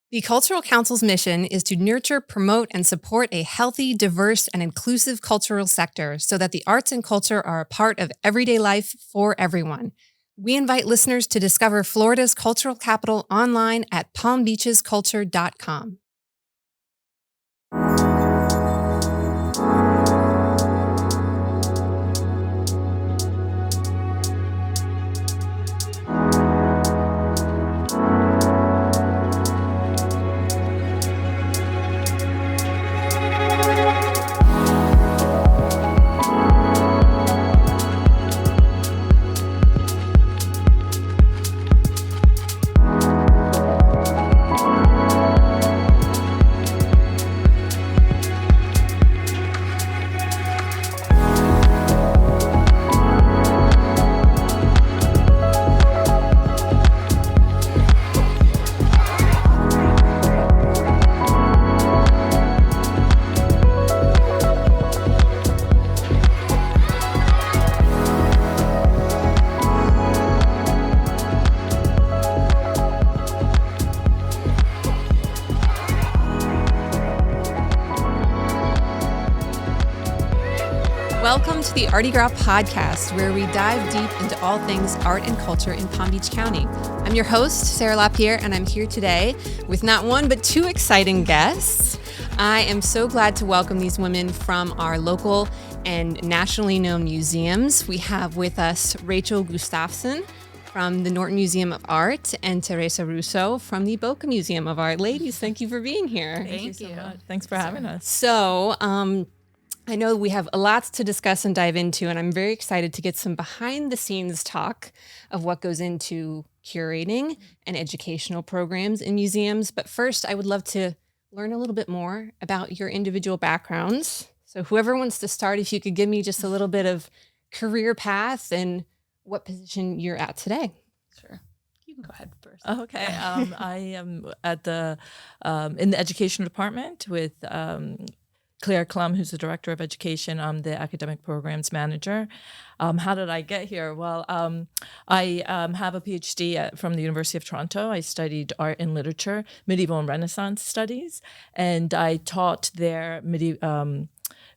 The Cultural Council's mission is to nurture, promote, and support a healthy, diverse, and inclusive cultural sector so that the arts and culture are a part of everyday life for everyone. We invite listeners to discover Florida's cultural capital online at palmbeachesculture.com. Welcome to the ArtiGras Podcast, where we dive deep into all things art and culture in Palm Beach County. I'm your host, Sarah LaPierre, and I'm here today with not one, but two exciting guests. I am so glad to welcome these women from our local and nationally known museums. We have with us Rachel Gustafson from the Norton Museum of Art and Teresa Russo from the Boca Museum of Art. Ladies, thank you for being here. Thank you so much. Thanks for having us. So, I know we have a lot to discuss and dive into, and I'm very excited to get some behind-the-scenes talk of what goes into curating and educational programs in museums. But first, I would love to learn a little bit more about your individual backgrounds. So whoever wants to start, if you could give me just a little bit of career path and what position you're at today. Sure. You can go ahead first. Okay. I am at the in the education department with Claire Klum, who's the director of education. I'm the academic programs manager. How did I get here? Well, I have a PhD from the University of Toronto. I studied art and literature, medieval and Renaissance studies, and I taught there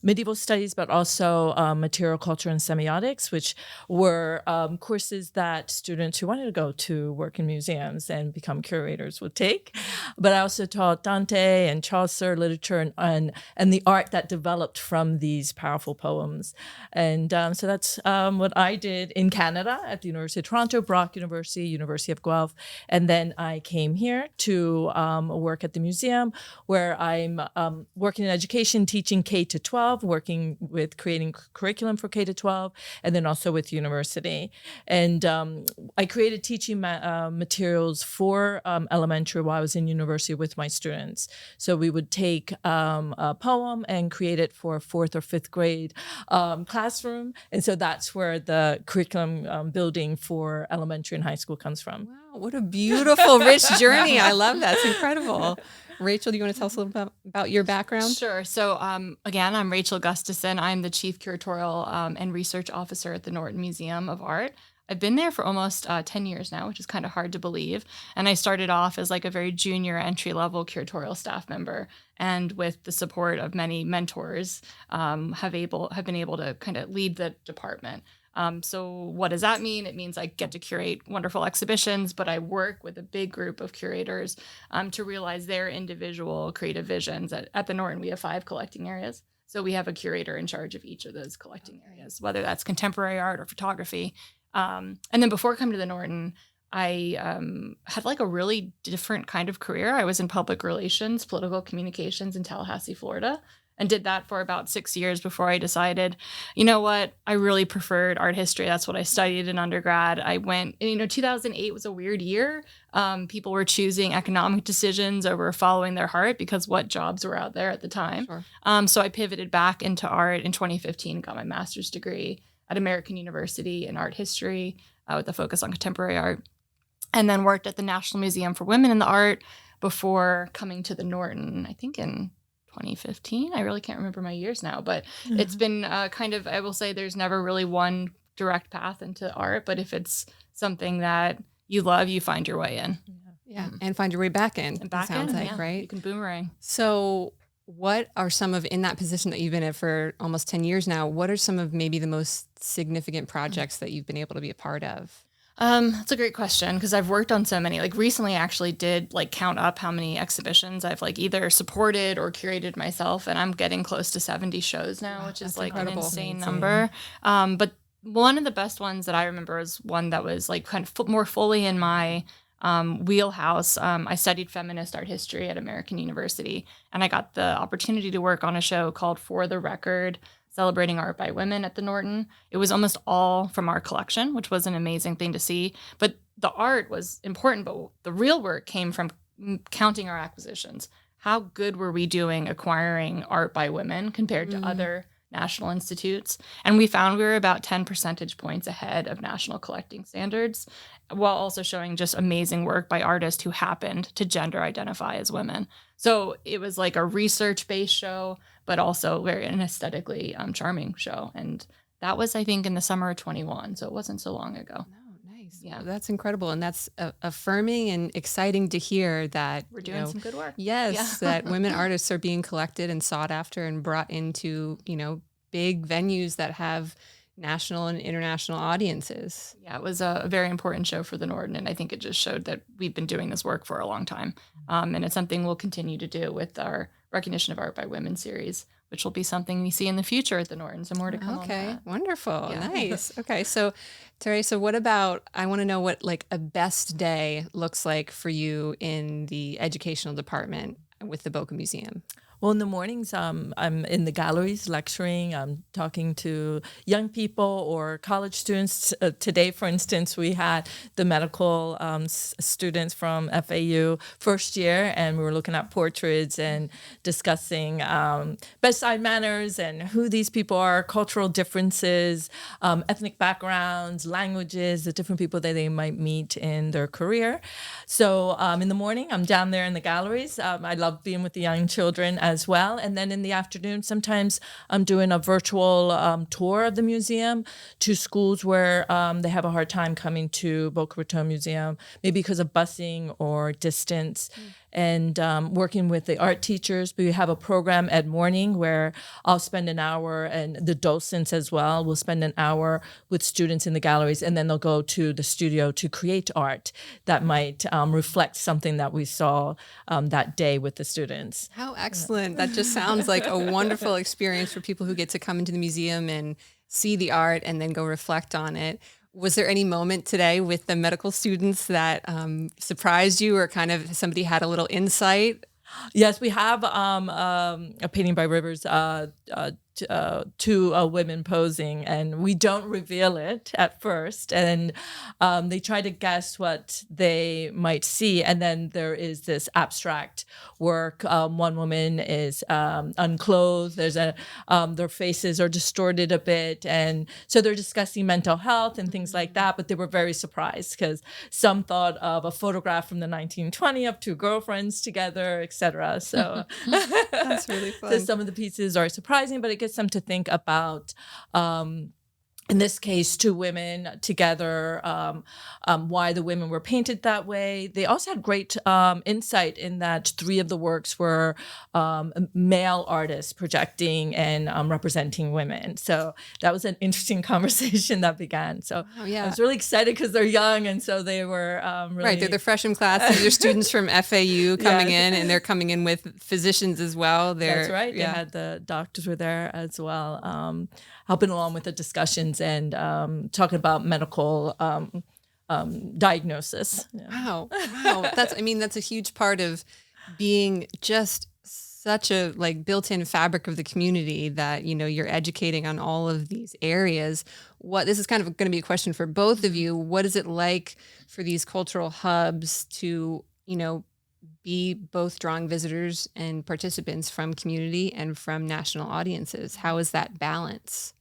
medieval studies, but also material culture and semiotics, which were courses that students who wanted to go to work in museums and become curators would take. But I also taught Dante and Chaucer literature and the art that developed from these powerful poems. And so that's what I did in Canada at the University of Toronto, Brock University, University of Guelph. And then I came here to work at the museum, where I'm working in education, teaching K-12, working with creating curriculum for K-12, and then also with university. And I created teaching materials for elementary while I was in university with my students. So we would take a poem and create it for a 4th or 5th grade classroom. And so that's where the curriculum building for elementary and high school comes from. Wow, what a beautiful, rich journey. I love that. It's incredible. Rachel, do you want to tell us a little bit about your background? Sure. So again, I'm Rachel Gustafson. I'm the Chief Curatorial and Research Officer at the Norton Museum of Art. I've been there for almost 10 years now, which is kind of hard to believe. And I started off as like a very junior entry-level curatorial staff member. And with the support of many mentors, have been able to kind of lead the department. So what does that mean? It means I get to curate wonderful exhibitions, but I work with a big group of curators to realize their individual creative visions. At the Norton, we have 5 collecting areas. So we have a curator in charge of each of those collecting areas, whether that's contemporary art or photography. And then before coming to the Norton, I had like a really different kind of career. I was in public relations, political communications in Tallahassee, Florida. And did that for about 6 years before I decided, you know what, I really preferred art history. That's what I studied in undergrad. I went, 2008 was a weird year. People were choosing economic decisions over following their heart because what jobs were out there at the time. Sure. So I pivoted back into art in 2015 and got my master's degree at American University in art history with a focus on contemporary art. And then worked at the National Museum for Women in the Art before coming to the Norton, I think in 2015. I really can't remember my years now, but it's been I will say there's never really one direct path into art, but if it's something that you love, you find your way in. Yeah, and find your way back in. And back sounds in, like, right? You can boomerang. So what are some of, in that position that you've been in for almost 10 years now, what are some of maybe the most significant projects that you've been able to be a part of? That's a great question because I've worked on so many. Like recently, I actually did like count up how many exhibitions I've like either supported or curated myself, and I'm getting close to 70 shows now, which is like incredible. an insane number. But one of the best ones that I remember is one that was like kind of more fully in my wheelhouse. I studied feminist art history at American University, and I got the opportunity to work on a show called For the Record, celebrating art by women at the Norton. It was almost all from our collection, which was an amazing thing to see. But the art was important, but the real work came from counting our acquisitions. How good were we doing acquiring art by women compared to other national institutes? And we found we were about 10 percentage points ahead of national collecting standards, while also showing just amazing work by artists who happened to gender identify as women. So it was like a research-based show, but also very an aesthetically charming show. And that was, I think, in the summer of 21, so it wasn't so long ago. Oh, nice. Yeah. Well, that's incredible. And that's affirming and exciting to hear that We're doing some good work. Yes, that women artists are being collected and sought after and brought into, big venues that have national and international audiences. Yeah, it was a very important show for the Norton, and I think it just showed that we've been doing this work for a long time. And it's something we'll continue to do with our Recognition of Art by Women series, which will be something we see in the future at the Norton. So more to come on that. Wonderful. Yeah. Nice. Okay, so Teresa, what about, I want to know what like a best day looks like for you in the educational department with the Boca Museum. Well, in the mornings, I'm in the galleries lecturing. I'm talking to young people or college students. Today, for instance, we had the medical students from FAU first year, and we were looking at portraits and discussing bedside manners and who these people are, cultural differences, ethnic backgrounds, languages, the different people that they might meet in their career. So in the morning, I'm down there in the galleries. I love being with the young children as well. And then in the afternoon, sometimes I'm doing a virtual tour of the museum to schools where they have a hard time coming to Boca Raton Museum, maybe because of busing or distance. And working with the art teachers. We have a program at morning where I'll spend an hour, and the docents as well will spend an hour with students in the galleries, and then they'll go to the studio to create art that might reflect something that we saw that day with the students. How excellent. That just sounds like a wonderful experience for people who get to come into the museum and see the art and then go reflect on it. Was there any moment today with the medical students that surprised you, or kind of somebody had a little insight? Yes, we have a painting by Rivers, two women posing, and we don't reveal it at first. And they try to guess what they might see. And then there is this abstract work. One woman is unclothed. There's their faces are distorted a bit. And so they're discussing mental health and things like that. But they were very surprised because some thought of a photograph from the 1920s of two girlfriends together, etc. So that's really fun. So some of the pieces are surprising, but it gets them to think about, in this case, two women together, why the women were painted that way. They also had great insight in that three of the works were male artists projecting and representing women. So that was an interesting conversation that began. So I was really excited because they're young, and so they were really... Right, they're the freshman class. These are students from FAU coming in, and they're coming in with physicians as well. That's right. They had the doctors were there as well, helping along with the discussions and talking about medical diagnosis. Yeah. Wow. That's a huge part of being just such a built-in fabric of the community that, you're educating on all of these areas. This is kind of going to be a question for both of you. What is it like for these cultural hubs to, be both drawing visitors and participants from community and from national audiences? How is that balance?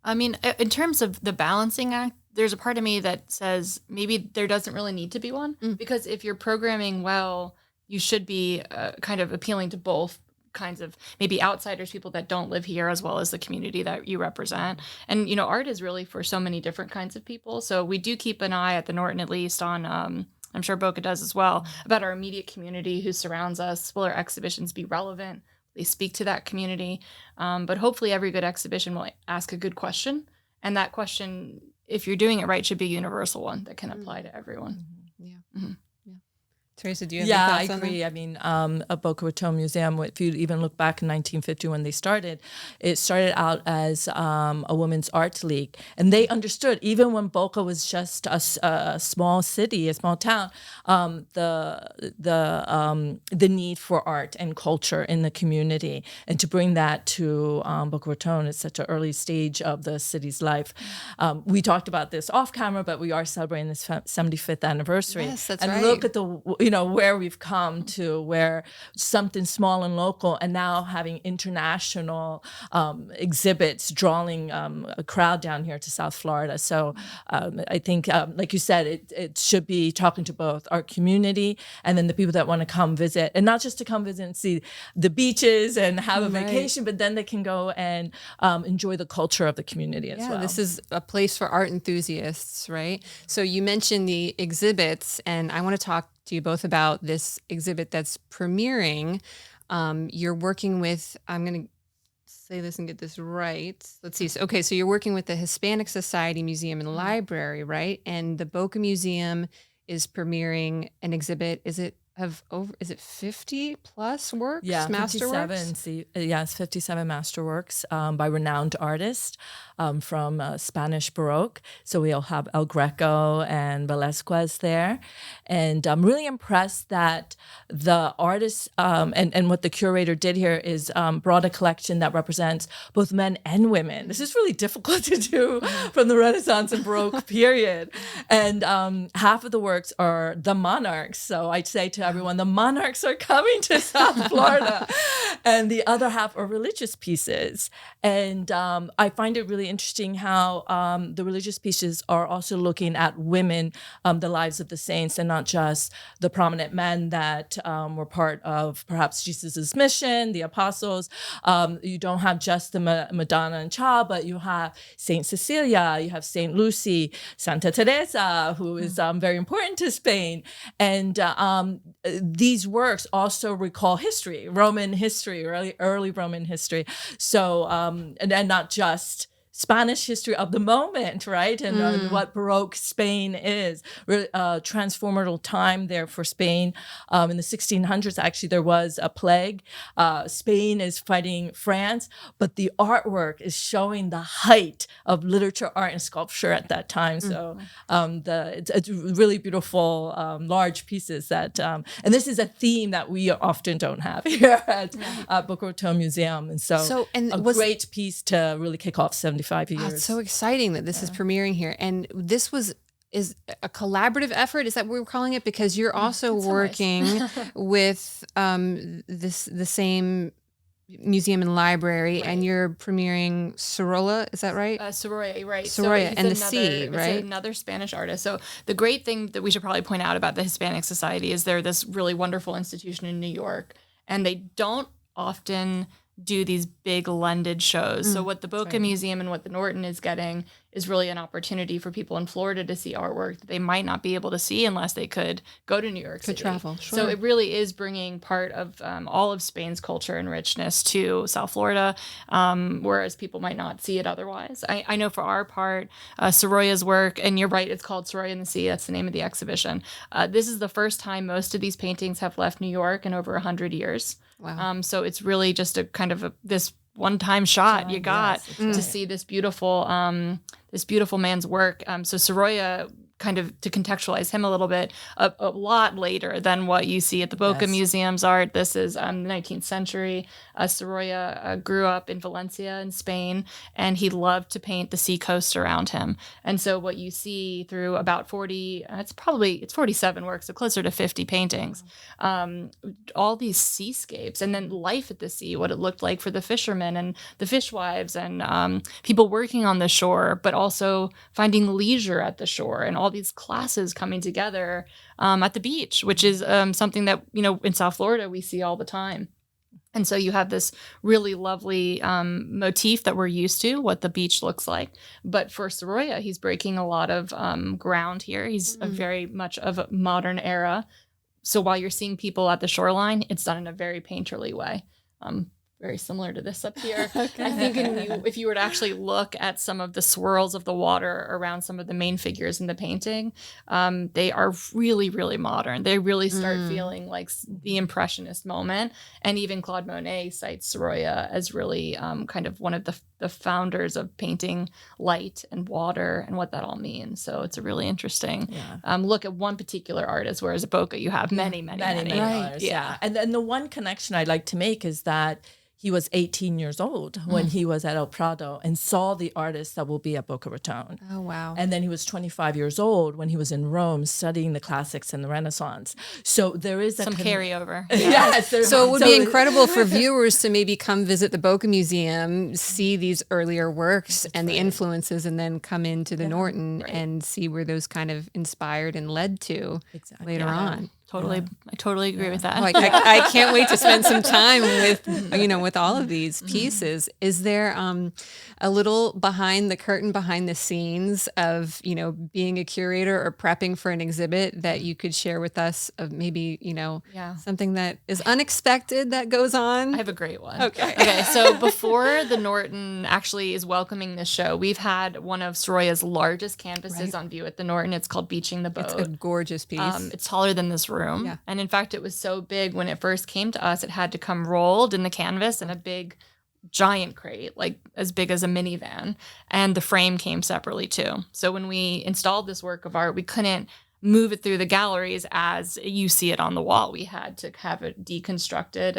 In terms of the balancing act, there's a part of me that says maybe there doesn't really need to be one, because if you're programming well, you should be kind of appealing to both kinds of maybe outsiders, people that don't live here, as well as the community that you represent. And, art is really for so many different kinds of people. So we do keep an eye at the Norton, at least, on I'm sure Boca does as well, about our immediate community who surrounds us. Will our exhibitions be relevant? They speak to that community. But hopefully every good exhibition will ask a good question. And that question, if you're doing it right, should be a universal one that can apply to everyone. Yeah. Mm-hmm. Teresa, do you have any thoughts on that? I agree. I mean, a Boca Raton Museum, if you even look back in 1950 when they started, it started out as a women's arts league. And they understood, even when Boca was just a small city, a small town, the need for art and culture in the community. And to bring that to Boca Raton at such an early stage of the city's life. We talked about this off camera, but we are celebrating this 75th anniversary. Yes, that's and right. Look at the where we've come to, where something small and local, and now having international exhibits drawing a crowd down here to South Florida. So I think, like you said, it should be talking to both our community and then the people that want to come visit, and not just to come visit and see the beaches and have a vacation, but then they can go and enjoy the culture of the community as well. Yeah, this is a place for art enthusiasts, right? So you mentioned the exhibits, and I want to talk to you both about this exhibit that's premiering. You're working with, I'm going to say this and get this right. Let's see. So you're working with the Hispanic Society Museum and Library, right? And the Boca Museum is premiering an exhibit. Is it 50 plus works? Yeah, masterworks? 57. It's 57 masterworks by renowned artists from Spanish Baroque. So we'll have El Greco and Velázquez there. And I'm really impressed that the artists and what the curator did here is brought a collection that represents both men and women. This is really difficult to do from the Renaissance and Baroque period. And half of the works are the monarchs. So I'd say to everyone, the monarchs are coming to South Florida. And the other half are religious pieces. And I find it really interesting how the religious pieces are also looking at women, the lives of the saints, and not just the prominent men that were part of perhaps Jesus's mission, the apostles. You don't have just the Madonna and Child, but you have Saint Cecilia, you have Saint Lucy, Santa Teresa, who is very important to Spain. And these works also recall history, Roman history, early Roman history. So, and not just Spanish history of the moment, right? And what Baroque Spain is. Transformational time there for Spain. In the 1600s, actually, there was a plague. Spain is fighting France, but the artwork is showing the height of literature, art, and sculpture at that time. So it's really beautiful, large pieces that, and this is a theme that we often don't have here at Boca Raton Museum. And so great piece to really kick off 75 years. Oh, it's so exciting that this is premiering here. And this is a collaborative effort. Is that what we're calling it? Because you're also working with the same museum and library, and you're premiering Sorolla. Is that right? Sorolla, right. Sorolla so and the Sea, right? Another Spanish artist. So the great thing that we should probably point out about the Hispanic Society is they're this really wonderful institution in New York, and they don't often do these big London shows. So what the Boca Museum and what the Norton is getting is really an opportunity for people in Florida to see artwork that they might not be able to see unless they could go to New York City. Could travel, sure. So it really is bringing part of all of Spain's culture and richness to South Florida, whereas people might not see it otherwise. I know for our part, Sorolla's work, and you're right, it's called Sorolla and the Sea. That's the name of the exhibition. This is the first time most of these paintings have left New York in over 100 years. Wow. So it's really just a kind of this one-time shot you got to see this beautiful man's work. So Sorolla, kind of to contextualize him a little bit, a lot later than what you see at the Boca Museum's art. This is the 19th century. Sorolla grew up in Valencia in Spain, and he loved to paint the seacoast around him. And so what you see through about 47 works, so closer to 50 paintings, all these seascapes, and then life at the sea, what it looked like for the fishermen and the fishwives and people working on the shore, but also finding leisure at the shore, and all these classes coming together at the beach, which is something that, in South Florida we see all the time. And so you have this really lovely motif that we're used to, what the beach looks like. But for Sorolla, he's breaking a lot of ground here. He's a very much of a modern era. So while you're seeing people at the shoreline, it's done in a very painterly way. Very similar to this up here. Okay. I think if you were to actually look at some of the swirls of the water around some of the main figures in the painting, they are really, really modern. They really start feeling like the Impressionist moment. And even Claude Monet cites Sorolla as really kind of one of the founders of painting light and water and what that all means. So it's a really interesting look at one particular artist, whereas at Boca you have many artists. Yeah. And then the one connection I'd like to make is that he was 18 years old when he was at El Prado and saw the artists that will be at Boca Raton. Oh, wow. And then he was 25 years old when he was in Rome studying the classics and the Renaissance. So there is some carryover. Yes. So it would be incredible for viewers to maybe come visit the Boca Museum, see these earlier works and the influences, and then come into the Norton and see where those kind of inspired and led to later on. Totally. I totally agree with that. Like, I can't wait to spend some time with all of these pieces. Is there a little behind the curtain, behind the scenes of, being a curator or prepping for an exhibit that you could share with us of maybe, something that is unexpected that goes on? I have a great one. Okay. So before the Norton actually is welcoming this show, we've had one of Sorolla's largest canvases on view at the Norton. It's called Beaching the Boat. It's a gorgeous piece. It's taller than this room. Yeah. And in fact, it was so big when it first came to us, it had to come rolled in the canvas in a big, giant crate, like as big as a minivan. And the frame came separately too. So when we installed this work of art, we couldn't move it through the galleries as you see it on the wall. We had to have it deconstructed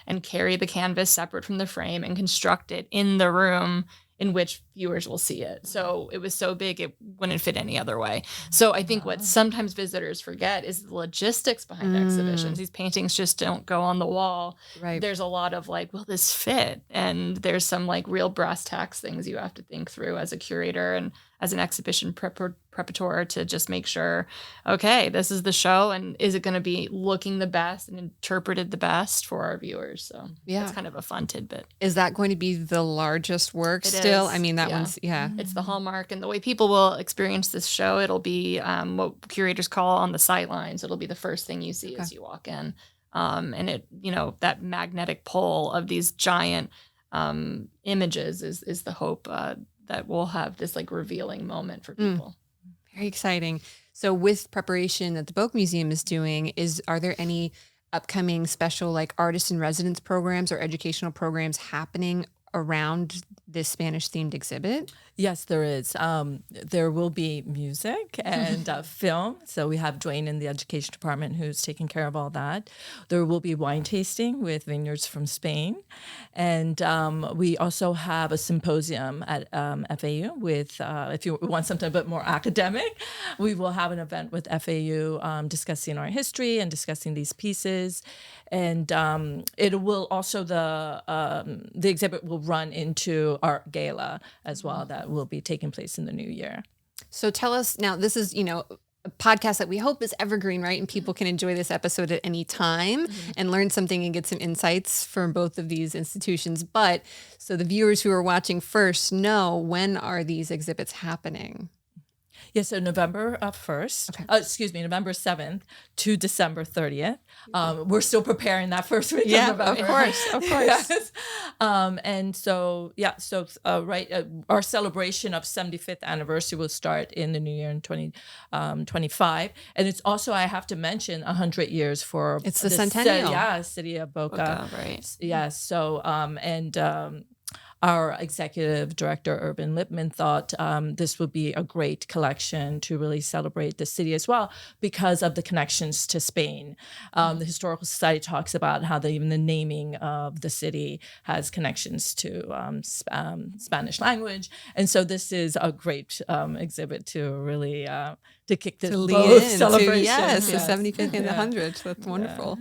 and carry the canvas separate from the frame and construct it in the room in which viewers will see it. So it was so big, it wouldn't fit any other way. So I think what sometimes visitors forget is the logistics behind the exhibitions. These paintings just don't go on the wall. Right. There's a lot of like, will this fit? And there's some like real brass tacks things you have to think through as a curator and as an exhibition preparator to just make sure, okay, this is the show, and is it going to be looking the best and interpreted the best for our viewers? So it's kind of a fun tidbit. Is that going to be the largest work still? I mean, that one's, It's the hallmark. And the way people will experience this show, it'll be what curators call on the sight lines. It'll be the first thing you see as you walk in. And it, that magnetic pull of these giant images is the hope that we'll have this like revealing moment for people. Very exciting. So with preparation that the Boca Museum is doing, are there any upcoming special like artist in residence programs or educational programs happening around this Spanish themed exhibit? Yes, there is. There will be music and film. So we have Dwayne in the education department who's taking care of all that. There will be wine tasting with vineyards from Spain. And we also have a symposium at FAU with, if you want something a bit more academic, we will have an event with FAU discussing our history and discussing these pieces. And it will also, the exhibit will run into Art Gala as well, that will be taking place in the new year. So tell us now, this is, a podcast that we hope is evergreen, right? And people can enjoy this episode at any time and learn something and get some insights from both of these institutions. But so the viewers who are watching first know, when are these exhibits happening? Yeah, so November 1st, November 7th to December 30th. We're still preparing that first week of November. Of course. Yes. And so, our celebration of 75th anniversary will start in the new year in 2025. And it's also, I have to mention, 100 years for... It's the centennial. City of Boca. Right. Yes, so, our executive director, Urban Lippman, thought this would be a great collection to really celebrate the city as well because of the connections to Spain. The Historical Society talks about how even the naming of the city has connections to Spanish language. And so this is a great exhibit to really to kick this both celebrations. The 75th and the 100th. That's wonderful.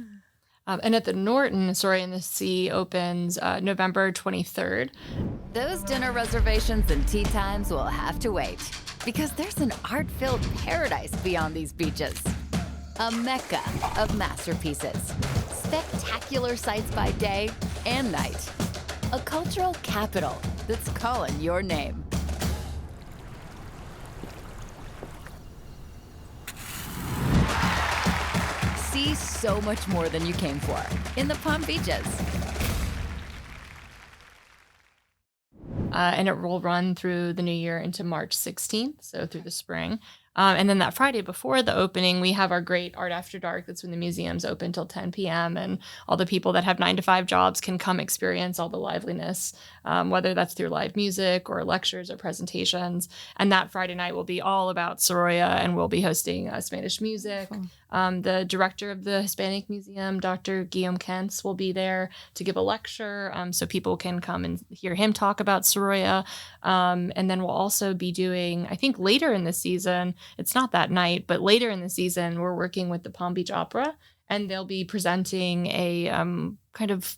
And at the Norton, Story in the Sea opens November 23rd. Those dinner reservations and tea times will have to wait because there's an art-filled paradise beyond these beaches. A mecca of masterpieces. Spectacular sights by day and night. A cultural capital that's calling your name. See so much more than you came for in the Palm Beaches. And it will run through the new year into March 16th, so through the spring. And then that Friday before the opening, we have our great Art After Dark. That's when the museum's open till 10 p.m. And all the people that have 9-to-5 jobs can come experience all the liveliness, whether that's through live music or lectures or presentations. And that Friday night will be all about Sorolla, and we'll be hosting Spanish music. The director of the Hispanic Museum, Dr. Guillaume Kentz, will be there to give a lecture, so people can come and hear him talk about Sorolla. And then we'll also be doing, I think later in the season, it's not that night, but later in the season, we're working with the Palm Beach Opera, and they'll be presenting a kind of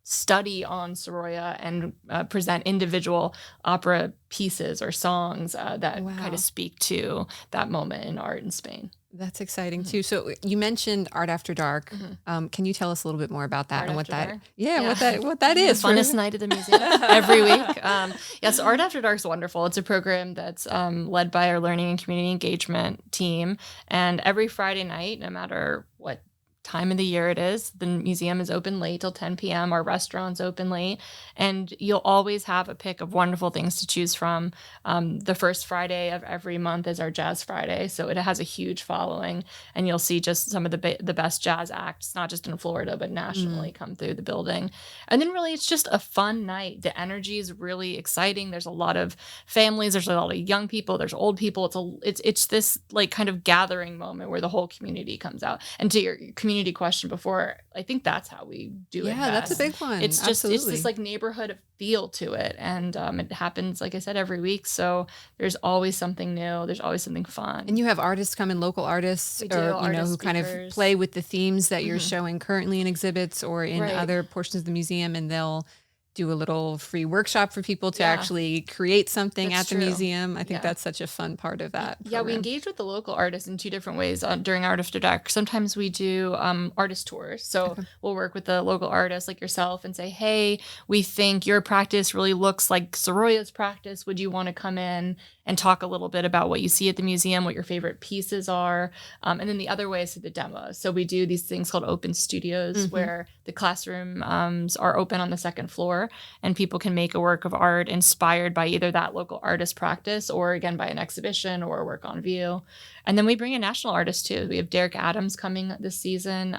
study on Sorolla and present individual opera pieces or songs that kind of speak to that moment in art in Spain. That's exciting too. So you mentioned Art After Dark. Can you tell us a little bit more about that and what that? What that is? The funnest night at the museum every week. So Art After Dark is wonderful. It's a program that's led by our learning and community engagement team, and every Friday night, no matter what time of the year it is, the museum is open late till 10 p.m. Our restaurant's open late, and you'll always have a pick of wonderful things to choose from. The first Friday of every month is our Jazz Friday, so it has a huge following, and you'll see just some of the best jazz acts, not just in Florida but nationally, come through the building. And then really it's just a fun night. The energy is really exciting. There's a lot of families, there's a lot of young people, there's old people. It's this like kind of gathering moment where the whole community comes out. And to your community question before, I think that's how we do it. Yeah, that's a big one. It's just Absolutely. it's this like neighborhood feel to it, and it happens, like I said, every week. So there's always something new. There's always something fun. And you have artists come in, local artists, who kind of play with the themes that you're showing currently in exhibits or in other portions of the museum, and they'll do a little free workshop for people to actually create something at the museum. I think that's such a fun part of that program. We engage with the local artists in two different ways during Art After Dark. Sometimes we do artist tours. So we'll work with the local artists like yourself and say, hey, we think your practice really looks like Sorolla's practice. Would you want to come in and talk a little bit about what you see at the museum, what your favorite pieces are? And then the other way is through the demos. So we do these things called open studios where the classrooms are open on the second floor, and people can make a work of art inspired by either that local artist practice or, again, by an exhibition or a work on view. And then we bring in national artists, too. We have Derek Adams coming this season.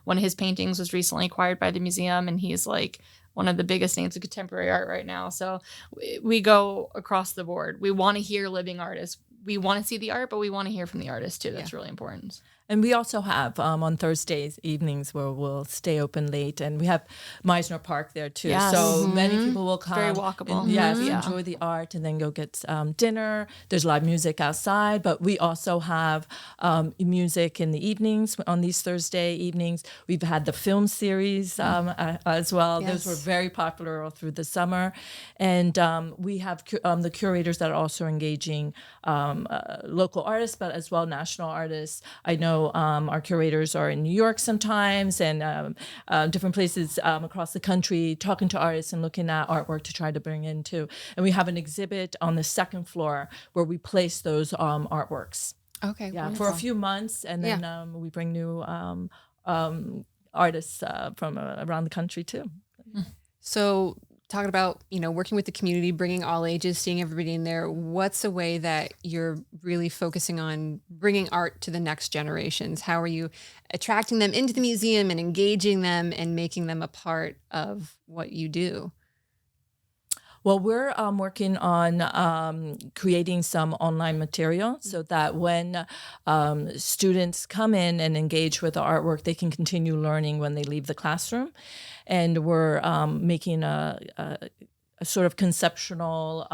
One of his paintings was recently acquired by the museum, and he's like one of the biggest names of contemporary art right now. So we go across the board. We want to hear living artists. We want to see the art, but we want to hear from the artists, too. That's really important. And we also have on Thursdays evenings where we'll stay open late, and we have Meisner Park there too. Yes. So many people will come. Very walkable. And, enjoy the art and then go get dinner. There's live music outside, but we also have music in the evenings on these Thursday evenings. We've had the film series as well. Yes. Those were very popular all through the summer. And we have the curators that are also engaging local artists, but as well national artists. I know our curators are in New York sometimes and different places across the country talking to artists and looking at artwork to try to bring into. And we have an exhibit on the second floor where we place those artworks. Okay. Yeah, for a few months. And then we bring new artists from around the country too. So talking about, working with the community, bringing all ages, seeing everybody in there, what's a way that you're really focusing on bringing art to the next generations? How are you attracting them into the museum and engaging them and making them a part of what you do? Well, we're working on creating some online material so that when students come in and engage with the artwork, they can continue learning when they leave the classroom. And we're making a sort of conceptual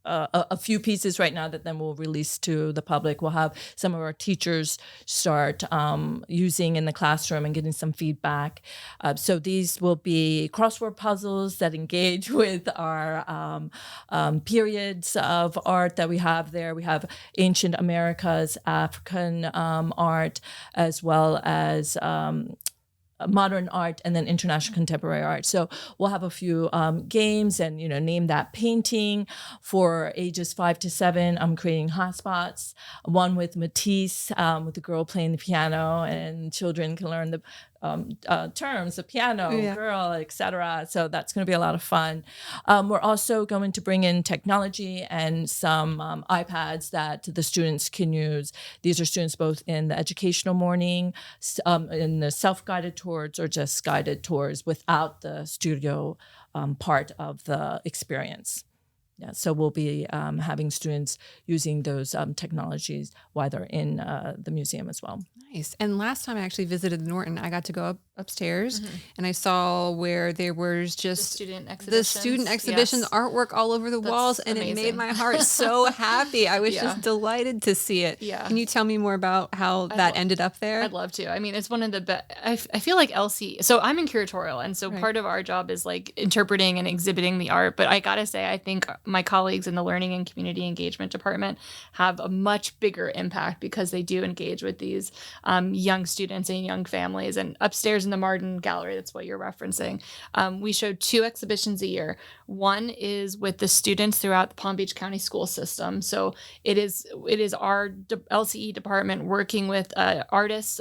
a few pieces right now that then we'll release to the public. We'll have some of our teachers start using in the classroom and getting some feedback. So these will be crossword puzzles that engage with our periods of art that we have there. We have ancient Americas, African art, as well as modern art and then international contemporary art. So we'll have a few games and, name that painting. For ages 5 to 7, I'm creating hotspots, one with Matisse, with the girl playing the piano, and children can learn the terms, the piano, girl, etc. So that's going to be a lot of fun. We're also going to bring in technology and some iPads that the students can use. These are students both in the educational morning, in the self-guided tours, or just guided tours without the studio part of the experience. Yeah, so we'll be having students using those technologies while they're in the museum as well. Nice. And last time I actually visited Norton, I got to go upstairs and I saw where there was just the student exhibitions, yes. artwork all over the walls, and amazing. It made my heart so happy. I was just delighted to see it. Yeah. Can you tell me more about how that ended up there? I'd love to. I mean, it's one of the best. I feel like LC. So I'm in curatorial, and so part of our job is like interpreting and exhibiting the art. But I gotta say, I think my colleagues in the Learning and Community Engagement Department have a much bigger impact because they do engage with these young students and young families. And upstairs in the Martin Gallery, that's what you're referencing, we show 2 exhibitions a year. One is with the students throughout the Palm Beach County school system. So it is our LCE department working with artists,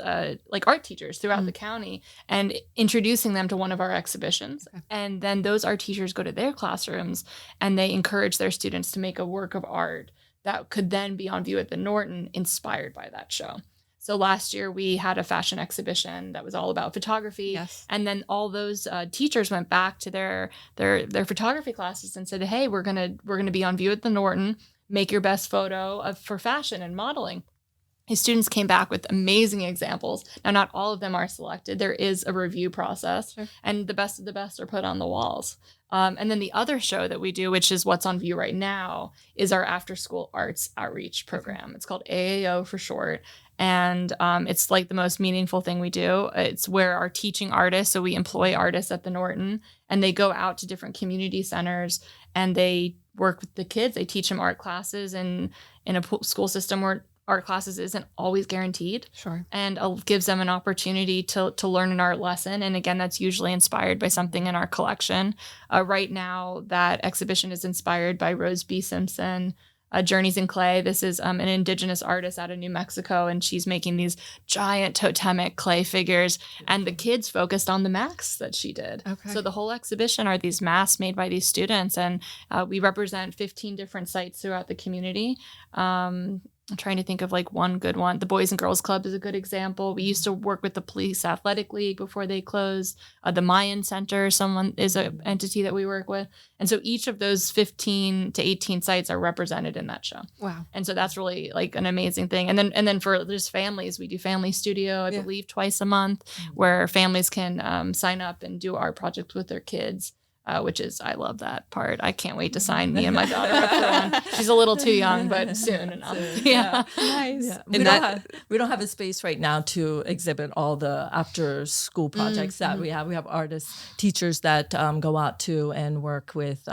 like art teachers throughout the county, and introducing them to one of our exhibitions. Okay. And then those art teachers go to their classrooms and they encourage their students to make a work of art that could then be on view at the Norton, inspired by that show. So last year we had a fashion exhibition that was all about photography. Yes. And then all those teachers went back to their photography classes and said, hey, we're gonna be on view at the Norton. Make your best photo for fashion and modeling. His students came back with amazing examples. Now, not all of them are selected. There is a review process, and the best of the best are put on the walls. And then the other show that we do, which is what's on view right now, is our after-school arts outreach program. It's called AAO for short. And it's like the most meaningful thing we do. It's where our teaching artists, so we employ artists at the Norton, and they go out to different community centers and they work with the kids. They teach them art classes in a school system where art classes isn't always guaranteed. Sure. And gives them an opportunity to learn an art lesson. And again, that's usually inspired by something in our collection. Right now, that exhibition is inspired by Rose B. Simpson, Journeys in Clay. This is an indigenous artist out of New Mexico, and she's making these giant totemic clay figures. And the kids focused on the masks that she did. Okay. So the whole exhibition are these masks made by these students, and we represent 15 different sites throughout the community. I'm trying to think of like one good one. The Boys and Girls Club is a good example. We used to work with the Police Athletic League before they closed. The Mayan Center, someone is an entity that we work with. And so each of those 15 to 18 sites are represented in that show. Wow. And so that's really like an amazing thing. And then for just families, we do Family Studio, I believe, twice a month, where families can sign up and do art projects with their kids. Which is, I love that part. I can't wait to sign me and my daughter up for one. She's a little too young, but soon enough. Yeah. Nice. Yeah. We don't have a space right now to exhibit all the after school projects that we have. We have artists, teachers that go out to and work with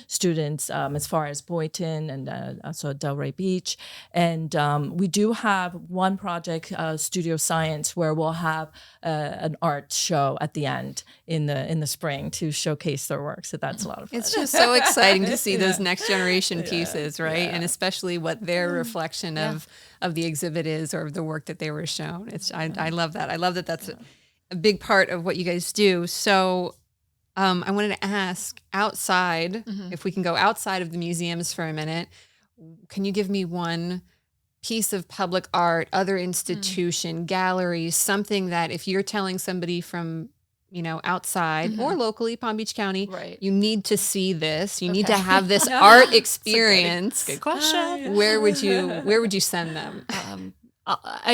students as far as Boynton and also Delray Beach. And we do have one project, Studio Science, where we'll have an art show at the end in the spring to showcase their work. So that's a lot of fun. It's just so exciting to see those next generation pieces, right? And especially what their reflection of the exhibit is, or the work that they were shown. I love that. I love that that's a big part of what you guys do. So I wanted to ask, outside, if we can go outside of the museums for a minute, can you give me one piece of public art, other institution, galleries, something that if you're telling somebody from outside or locally, Palm Beach County, you need to see this. You need to have this art experience. Good question. Where would you send them?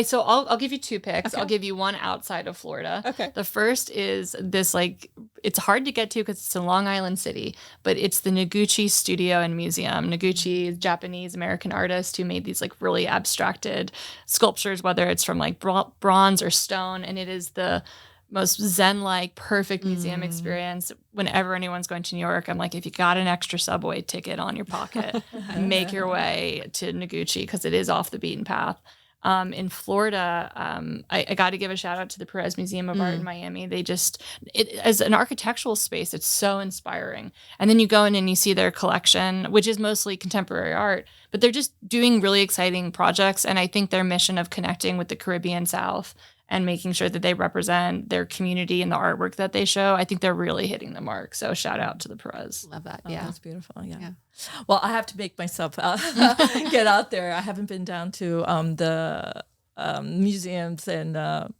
So I'll give you 2 picks. Okay. I'll give you one outside of Florida. Okay. The first is this, it's hard to get to because it's in Long Island City, but it's the Noguchi Studio and Museum. Noguchi is a Japanese American artist who made these really abstracted sculptures, whether it's from bronze or stone, and it is the most Zen-like, perfect museum experience. Whenever anyone's going to New York, I'm like, if you got an extra subway ticket on your pocket, make your way to Noguchi because it is off the beaten path. In Florida, I got to give a shout out to the Perez Museum of Art in Miami. They as an architectural space, it's so inspiring. And then you go in and you see their collection, which is mostly contemporary art, but they're just doing really exciting projects. And I think their mission of connecting with the Caribbean South and making sure that they represent their community and the artwork that they show, I think they're really hitting the mark. So shout out to the Perez. Love that. Oh, Yeah. that's beautiful. Yeah. Well, I have to make myself get out there. I haven't been down to the museums and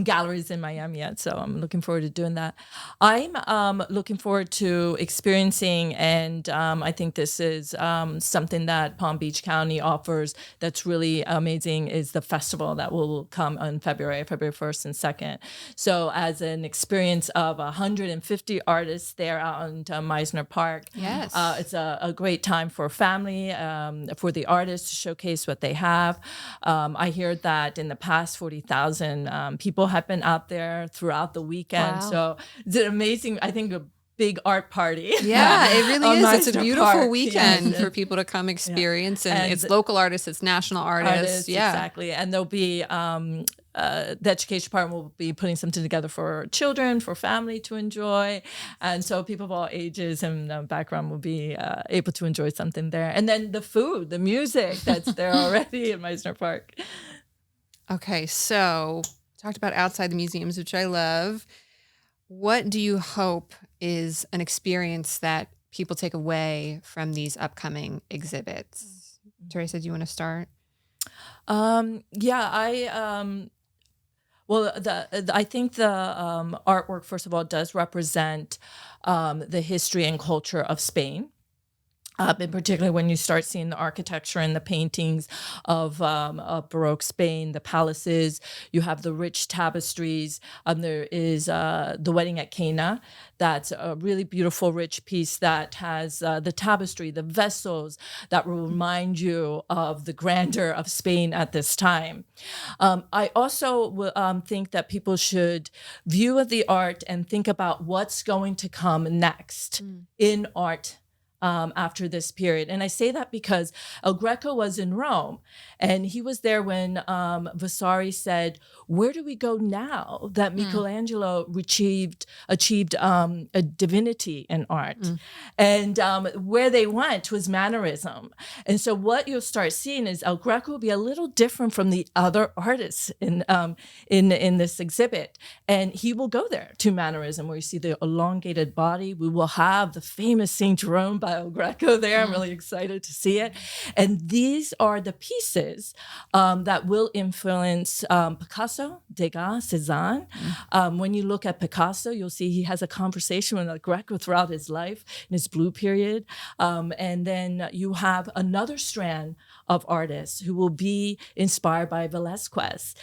galleries in Miami yet, so I'm looking forward to doing that. I'm looking forward to experiencing, and I think this is something that Palm Beach County offers that's really amazing, is the festival that will come on February 1st and 2nd. So as an experience of 150 artists there out in Meisner Park. Yes. It's a great time for family, for the artists to showcase what they have. I hear that in the past 40,000 people have been out there throughout the weekend. Wow. So it's an amazing, I think, a big art party. Yeah, it really is. It's a Meisner beautiful Park. weekend Yes. for people to come experience. And And it's local artists, it's national artists. Yeah. Exactly. And there'll be the education department will be putting something together for children, for family to enjoy. And so people of all ages and background will be able to enjoy something there. And then the food, the music that's there already in Meisner Park. Okay, so talked about outside the museums, which I love. What do you hope is an experience that people take away from these upcoming exhibits? Teresa, do you want to start? I think the artwork, first of all, does represent the history and culture of Spain. And particularly when you start seeing the architecture and the paintings of Baroque Spain, the palaces, you have the rich tapestries. There is the Wedding at Cana. That's a really beautiful, rich piece that has the tapestry, the vessels that will remind you of the grandeur of Spain at this time. I also think that people should view the art and think about what's going to come next in art after this period. And I say that because El Greco was in Rome, and he was there when Vasari said, where do we go now that Michelangelo achieved a divinity in art? And where they went was mannerism. And so what you'll start seeing is El Greco will be a little different from the other artists in this exhibit. And he will go there to mannerism, where you see the elongated body. We will have the famous St. Jerome by El Greco there. I'm really excited to see it. And these are the pieces that will influence Picasso, Degas, Cézanne. When you look at Picasso, you'll see he has a conversation with El Greco throughout his life in his blue period. And then you have another strand of artists who will be inspired by Velázquez.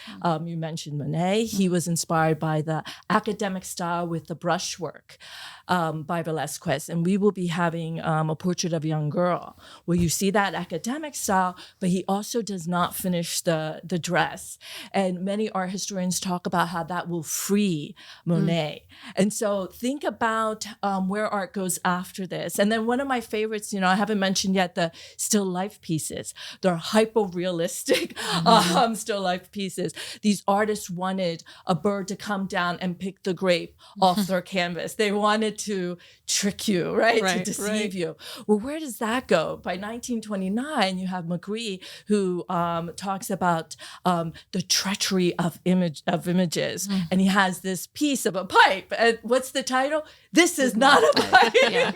You mentioned Monet. He was inspired by the academic style with the brushwork by Velázquez. And we will be having a portrait of a young girl where you see that academic style, but he also does not finish the dress. And many art historians talk about how that will free Monet. And so think about where art goes after this. And then one of my favorites, I haven't mentioned yet, the still life pieces. They're hyper-realistic still life pieces. These artists wanted a bird to come down and pick the grape off their canvas. They wanted to trick you, right? To deceive you. Well, where does that go? By 1929, you have Magritte, who talks about the treachery of images. And he has this piece of a pipe. And what's the title? This is not a pipe.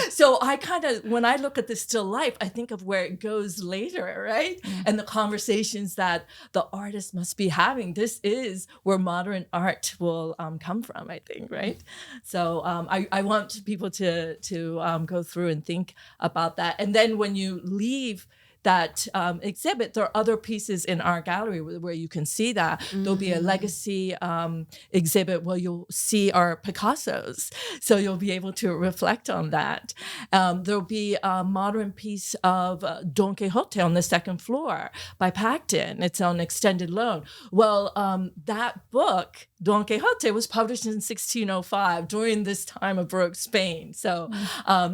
So I when I look at the still life, I think of where it goes later, right? And the conversations that the artist must be having. This is where modern art will come from, I think, right? So I want people to go through and think about that. And then when you leave that exhibit, there are other pieces in our gallery where you can see that. There'll be a legacy exhibit where you'll see our Picassos. So you'll be able to reflect on that. There'll be a modern piece of Don Quixote on the second floor by Pacton. It's on extended loan. Well, that book, Don Quixote, was published in 1605 during this time of Baroque Spain. So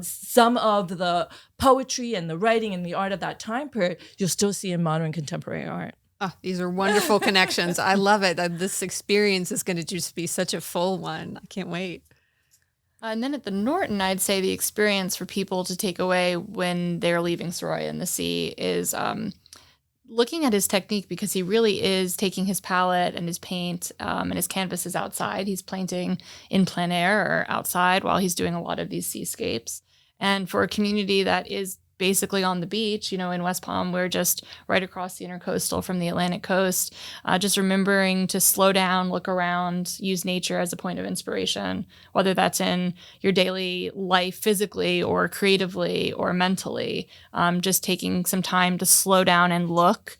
some of the poetry and the writing and the art of that time period, you'll still see in modern contemporary art. Oh, these are wonderful connections. I love it. This experience is going to just be such a full one. I can't wait. And then at the Norton, I'd say the experience for people to take away when they're leaving Soroya in the Sea is looking at his technique, because he really is taking his palette and his paint and his canvases outside. He's painting in plein air or outside while he's doing a lot of these seascapes. And for a community that is basically on the beach, in West Palm, we're just right across the intercoastal from the Atlantic coast, just remembering to slow down, look around, use nature as a point of inspiration, whether that's in your daily life physically or creatively or mentally, just taking some time to slow down and look,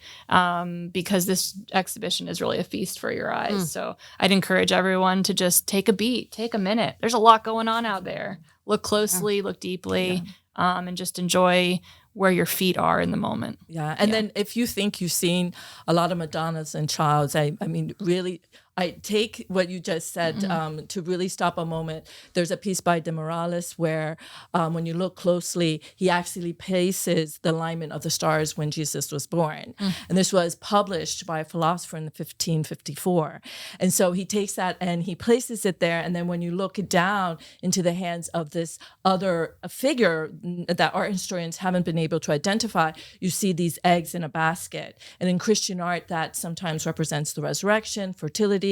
because this exhibition is really a feast for your eyes. So I'd encourage everyone to just take a beat, take a minute. There's a lot going on out there. Look closely, look deeply. And just enjoy where your feet are in the moment. Yeah. And then if you think you've seen a lot of Madonnas and Childs, I mean, really, I take what you just said to really stop a moment. There's a piece by De Morales where when you look closely, he actually places the alignment of the stars when Jesus was born. And this was published by a philosopher in 1554. And so he takes that and he places it there. And then when you look down into the hands of this other figure that art historians haven't been able to identify, you see these eggs in a basket. And in Christian art, that sometimes represents the resurrection, fertility.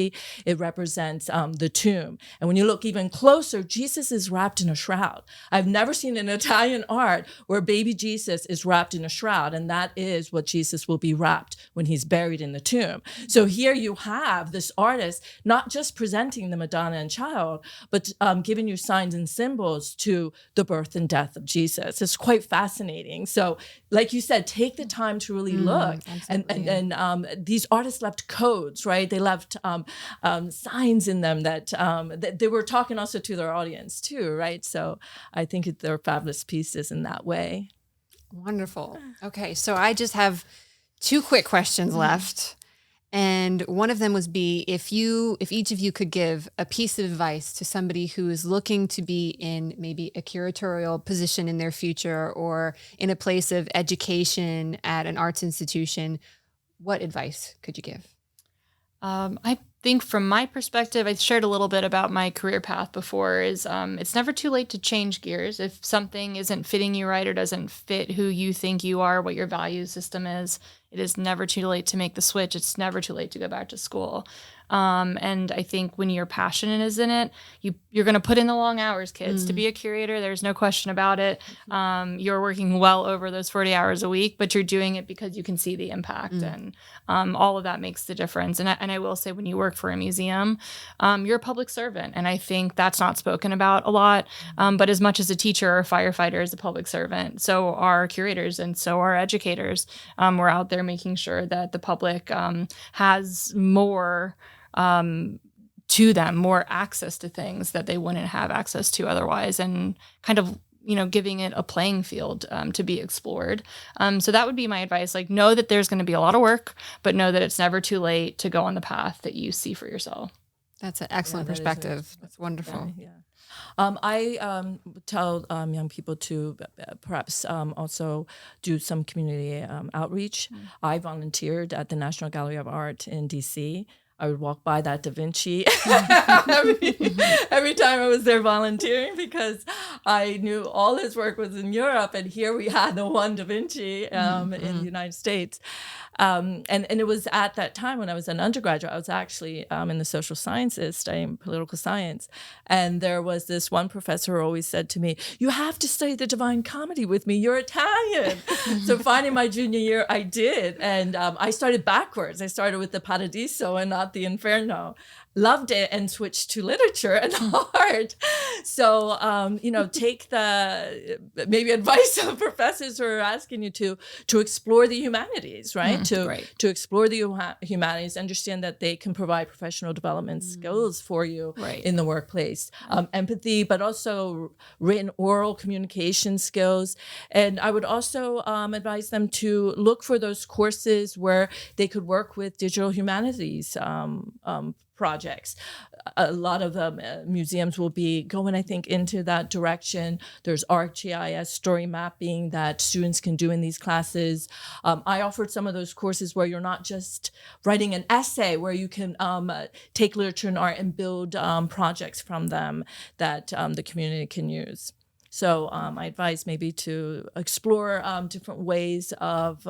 It represents the tomb. And when you look even closer, Jesus is wrapped in a shroud. I've never seen in Italian art where baby Jesus is wrapped in a shroud, and that is what Jesus will be wrapped when he's buried in the tomb. So here you have this artist not just presenting the Madonna and Child, but giving you signs and symbols to the birth and death of Jesus. It's quite fascinating. So like you said, take the time to really look. And these artists left codes, right? They left signs in them that they were talking also to their audience too, right? So I think they're fabulous pieces in that way. Wonderful. Okay, so I just have two quick questions left. And one of them was if each of you could give a piece of advice to somebody who is looking to be in maybe a curatorial position in their future or in a place of education at an arts institution, what advice could you give? I think from my perspective, I shared a little bit about my career path before, is it's never too late to change gears. If something isn't fitting you right or doesn't fit who you think you are, what your value system is, it is never too late to make the switch. It's never too late to go back to school. And I think when your passion is in it, you're going to put in the long hours, kids. To be a curator, there's no question about it. You're working well over those 40 hours a week, but you're doing it because you can see the impact. And all of that makes the difference. And I will say, when you work for a museum, you're a public servant. And I think that's not spoken about a lot. But as much as a teacher or a firefighter is a public servant, so are curators and so are educators. We're out there making sure that the public has more to them, more access to things that they wouldn't have access to otherwise, and kind of, giving it a playing field to be explored. So that would be my advice. Like, know that there's going to be a lot of work, but know that it's never too late to go on the path that you see for yourself. That's an excellent perspective. That's wonderful. Yeah. I tell young people to perhaps also do some community outreach. I volunteered at the National Gallery of Art in DC. I would walk by that Da Vinci every time I was there volunteering, because I knew all his work was in Europe, and here we had the one Da Vinci in the United States. And it was at that time when I was an undergraduate. I was actually in the social sciences, studying political science. And there was this one professor who always said to me, "You have to study the Divine Comedy with me. You're Italian." So finally, my junior year, I did. And I started backwards. I started with the Paradiso and not the Inferno. Loved it and switched to literature and art. So, take the maybe advice of professors who are asking you to explore the humanities, right? To explore the humanities, understand that they can provide professional development skills for you in the workplace. Empathy, but also written oral communication skills. And I would also advise them to look for those courses where they could work with digital humanities projects. A lot of museums will be going, I think, into that direction. There's ArcGIS story mapping that students can do in these classes. I offered some of those courses where you're not just writing an essay, where you can take literature and art and build projects from them that the community can use. So I advise maybe to explore different ways of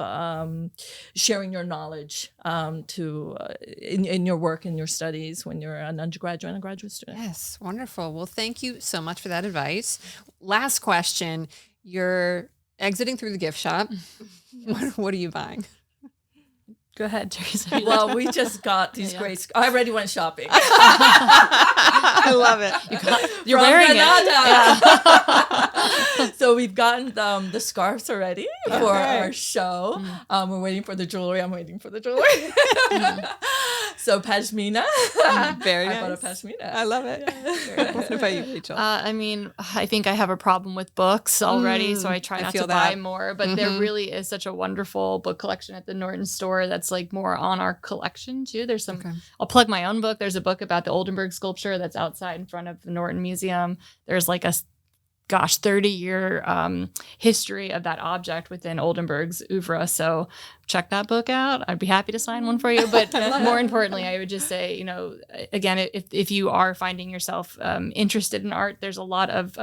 sharing your knowledge in your work and your studies when you're an undergraduate and a graduate student. Yes, wonderful. Well, thank you so much for that advice. Last question. You're exiting through the gift shop. What are you buying? Go ahead, Teresa. Well, we just got these great. I already went shopping. I love it. You're wearing it. Yeah. So we've gotten the scarves already for our show. We're waiting for the jewelry. I'm waiting for the jewelry. So pashmina. Very nice. I bought a pashmina. I love it. What about you, Rachel? I mean, I think I have a problem with books already, so I try not to buy more. But there really is such a wonderful book collection at the Norton store that's like more on our collection too. There's some. I'll plug my own book. There's a book about the Oldenburg sculpture that's outside in front of the Norton Museum. There's like a 30-year history of that object within Oldenburg's oeuvre. So check that book out. I'd be happy to sign one for you. But more importantly, I would just say, again, if you are finding yourself interested in art, there's a lot of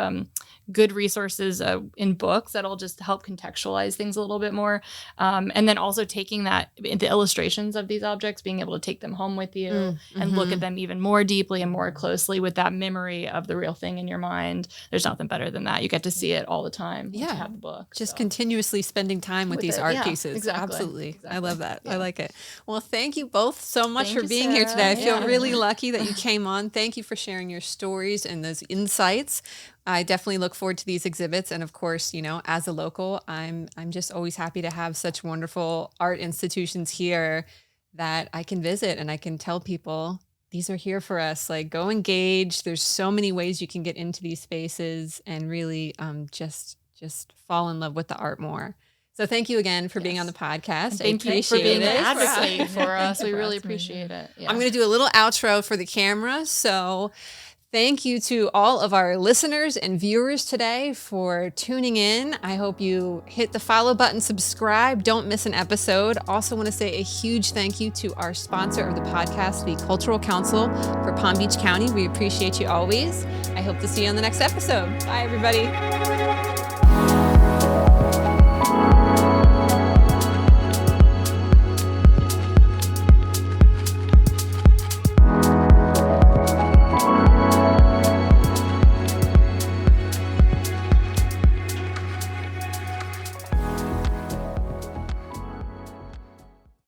good resources in books that'll just help contextualize things a little bit more. And then also taking the illustrations of these objects, being able to take them home with you and look at them even more deeply and more closely with that memory of the real thing in your mind. There's nothing better than that. You get to see it all the time once you have the book. Just continuously spending time with these art pieces. Exactly. Absolutely. Exactly. I love that. I like it. Well, thank you both so much Thank for you, being here Sarah. today. I feel really lucky that you came on. Thank you for sharing your stories and those insights. I definitely look forward to these exhibits. And of course, as a local, I'm just always happy to have such wonderful art institutions here that I can visit and I can tell people these are here for us. Like, go engage. There's so many ways you can get into these spaces and really just fall in love with the art more. So thank you again for being on the podcast. Thank you for being an advocate for us. We really appreciate it. Yeah. I'm going to do a little outro for the camera. So thank you to all of our listeners and viewers today for tuning in. I hope you hit the follow button, subscribe, don't miss an episode. Also want to say a huge thank you to our sponsor of the podcast, the Cultural Council for Palm Beach County. We appreciate you always. I hope to see you on the next episode. Bye, everybody.